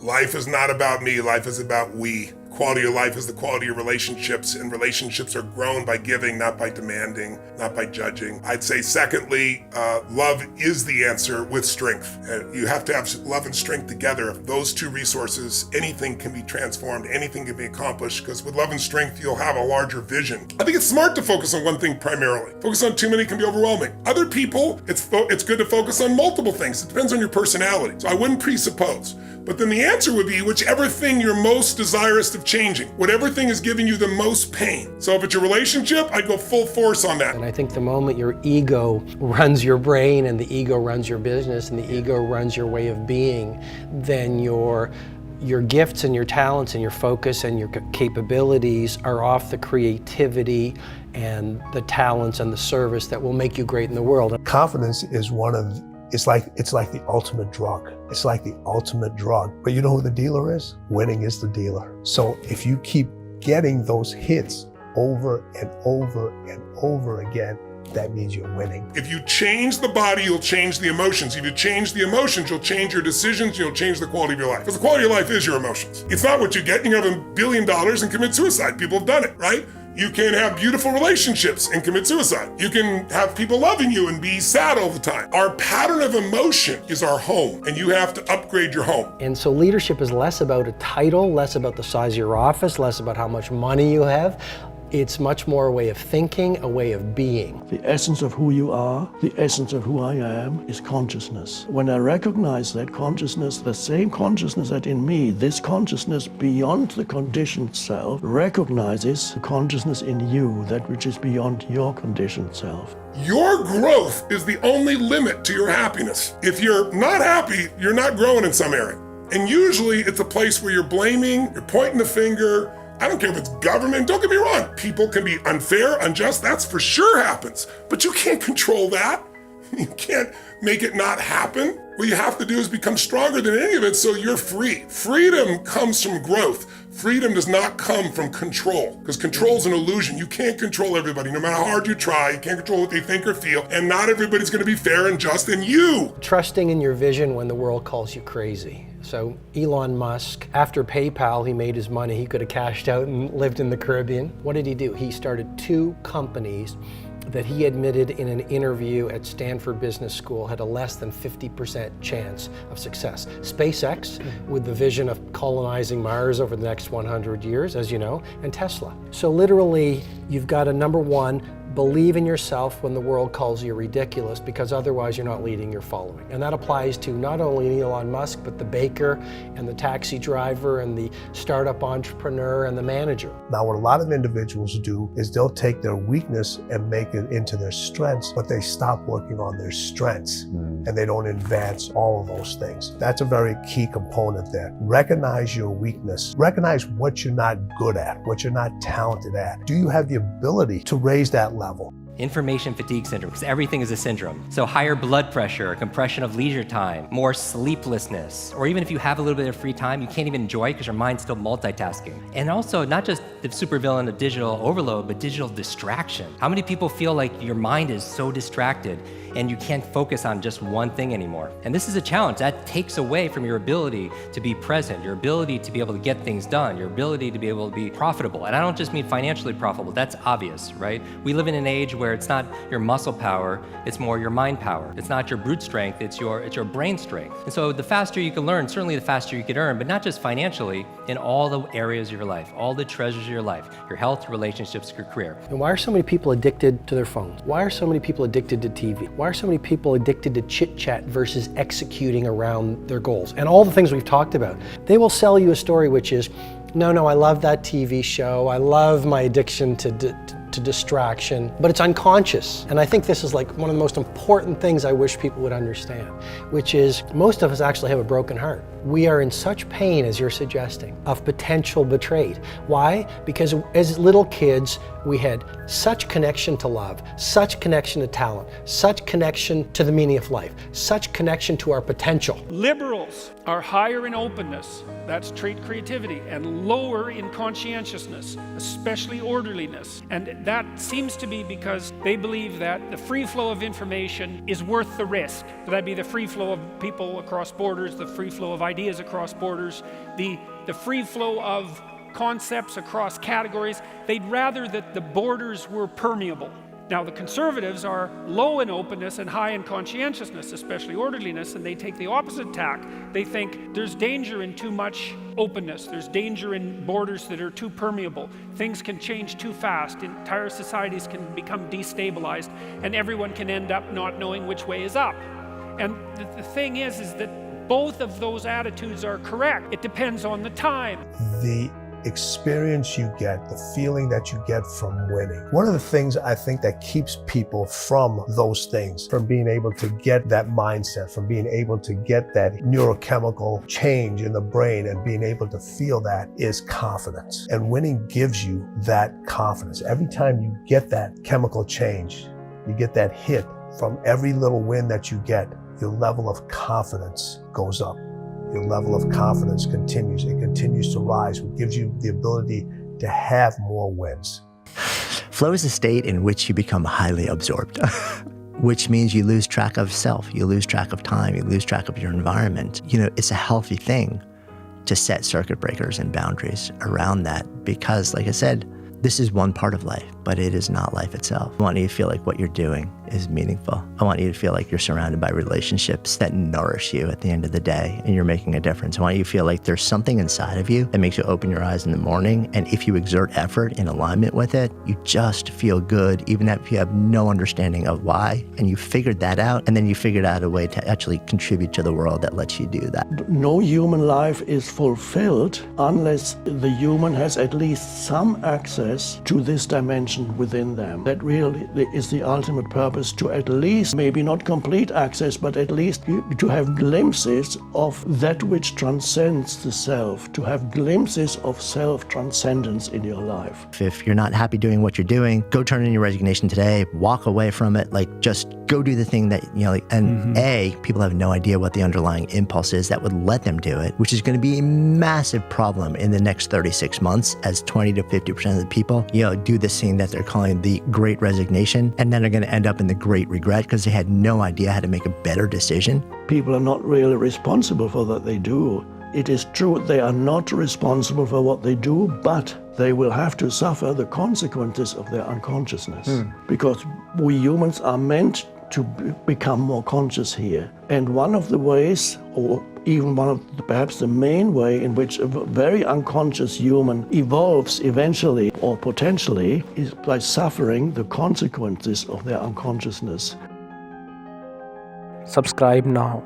Life is not about me, life is about we. Quality of life is the quality of relationships, and relationships are grown by giving, not by demanding, not by judging. I'd say secondly, love is the answer with strength. You have to have love and strength together. If those two resources, anything can be transformed, anything can be accomplished, because with love and strength, you'll have a larger vision. I think it's smart to focus on one thing primarily. Focus on too many can be overwhelming. Other people, it's good to focus on multiple things. It depends on your personality. So I wouldn't presuppose. But then the answer would be whichever thing you're most desirous of changing, whatever thing is giving you the most pain. So if it's your relationship, I'd go full force on that. And I think the moment your ego runs your brain and the ego runs your business and the ego runs your way of being, then your gifts and your talents and your focus and your capabilities are off the creativity and the talents and the service that will make you great in the world. Confidence is it's like the ultimate drug. It's like the ultimate drug. But you know who the dealer is? Winning is the dealer. So if you keep getting those hits over and over and over again, that means you're winning. If you change the body, you'll change the emotions. If you change the emotions, you'll change your decisions, you'll change the quality of your life. Because the quality of your life is your emotions. It's not what you get. You can have $1 billion and commit suicide. People have done it, right? You can have beautiful relationships and commit suicide. You can have people loving you and be sad all the time. Our pattern of emotion is our home, and you have to upgrade your home. And so leadership is less about a title, less about the size of your office, less about how much money you have. It's much more a way of thinking, a way of being. The essence of who you are, the essence of who I am, is consciousness. When I recognize that consciousness, the same consciousness that in me, this consciousness beyond the conditioned self, recognizes the consciousness in you, that which is beyond your conditioned self. Your growth is the only limit to your happiness. If you're not happy, you're not growing in some area. And usually it's a place where you're blaming, you're pointing the finger. I don't care if it's government, don't get me wrong. People can be unfair, unjust, that's for sure happens. But you can't control that. You can't make it not happen. What you have to do is become stronger than any of it so you're free. Freedom comes from growth. Freedom does not come from control, because control is an illusion. You can't control everybody. No matter how hard you try, you can't control what they think or feel, and not everybody's gonna be fair and just in you. Trusting in your vision when the world calls you crazy. So Elon Musk, after PayPal, he made his money. He could have cashed out and lived in the Caribbean. What did he do? He started 2 companies that he admitted in an interview at Stanford Business School had a less than 50% chance of success. SpaceX, with the vision of colonizing Mars over the next 100 years, as you know, and Tesla. So literally, you've got to, number one, believe in yourself when the world calls you ridiculous, because otherwise you're not leading, you're following. And that applies to not only Elon Musk, but the baker and the taxi driver and the startup entrepreneur and the manager. Now, what a lot of individuals do is they'll take their weakness and make it into their strengths, but they stop working on their strengths and they don't advance all of those things. That's a very key component there. Recognize your weakness. Recognize what you're not good at, what you're not talented at. Do you have the ability to raise that level? Information fatigue syndrome, because everything is a syndrome. So higher blood pressure, compression of leisure time, more sleeplessness, or even if you have a little bit of free time, you can't even enjoy it because your mind's still multitasking. And also not just the supervillain of digital overload, but digital distraction. How many people feel like your mind is so distracted and you can't focus on just one thing anymore? And this is a challenge. That takes away from your ability to be present, your ability to be able to get things done, your ability to be able to be profitable. And I don't just mean financially profitable, that's obvious, right? We live in an age where it's not your muscle power, it's more your mind power. It's not your brute strength, it's your brain strength. And so the faster you can learn, certainly the faster you can earn, but not just financially, in all the areas of your life, all the treasures of your life, your health, your relationships, your career. And why are so many people addicted to their phones? Why are so many people addicted to TV? Why are so many people addicted to chit-chat versus executing around their goals? And all the things we've talked about. They will sell you a story which is, no, I love that TV show. I love my addiction to distraction, but it's unconscious. And I think this is like one of the most important things I wish people would understand, which is most of us actually have a broken heart. We are in such pain, as you're suggesting, of potential betrayed. Why? Because as little kids, we had such connection to love, such connection to talent, such connection to the meaning of life, such connection to our potential. Liberals are higher in openness, that's trait creativity, and lower in conscientiousness, especially orderliness. And that seems to be because they believe that the free flow of information is worth the risk. So that'd be the free flow of people across borders, the free flow of ideas across borders, the free flow of concepts across categories. They'd rather that the borders were permeable. Now, the conservatives are low in openness and high in conscientiousness, especially orderliness, and they take the opposite tack. They think there's danger in too much openness. There's danger in borders that are too permeable. Things can change too fast. Entire societies can become destabilized, and everyone can end up not knowing which way is up. And the thing is that both of those attitudes are correct. It depends on the time. The experience you get, the feeling that you get from winning. One of the things I think that keeps people from those things, from being able to get that mindset, from being able to get that neurochemical change in the brain and being able to feel that, is confidence. And winning gives you that confidence. Every time you get that chemical change, you get that hit from every little win that you get, your level of confidence goes up. Your level of confidence continues. It continues to rise, which gives you the ability to have more wins. Flow is a state in which you become highly absorbed, which means you lose track of self, you lose track of time, you lose track of your environment. You know, it's a healthy thing to set circuit breakers and boundaries around that because, like I said, this is one part of life, but it is not life itself. I want you to feel like what you're doing is meaningful. I want you to feel like you're surrounded by relationships that nourish you at the end of the day and you're making a difference. I want you to feel like there's something inside of you that makes you open your eyes in the morning, and if you exert effort in alignment with it, you just feel good, even if you have no understanding of why, and you figured that out, and then you figured out a way to actually contribute to the world that lets you do that. No human life is fulfilled unless the human has at least some access to this dimension within them. That really is the ultimate purpose, to at least, maybe not complete access, but at least to have glimpses of that which transcends the self, to have glimpses of self-transcendence in your life. If you're not happy doing what you're doing, go turn in your resignation today, walk away from it, like just go do the thing that, you know, like, and people have no idea what the underlying impulse is that would let them do it, which is going to be a massive problem in the next 36 months as 20 to 50% of the people, you know, do this thing that they're calling the great resignation, and then they're going to end up in the great regret because they had no idea how to make a better decision. People are not really responsible for what they do. It is true they are not responsible for what they do, but they will have to suffer the consequences of their unconsciousness. Because we humans are meant to become more conscious here. And one of the ways, or even one of perhaps the main way in which a very unconscious human evolves eventually or potentially, is by suffering the consequences of their unconsciousness. Subscribe now.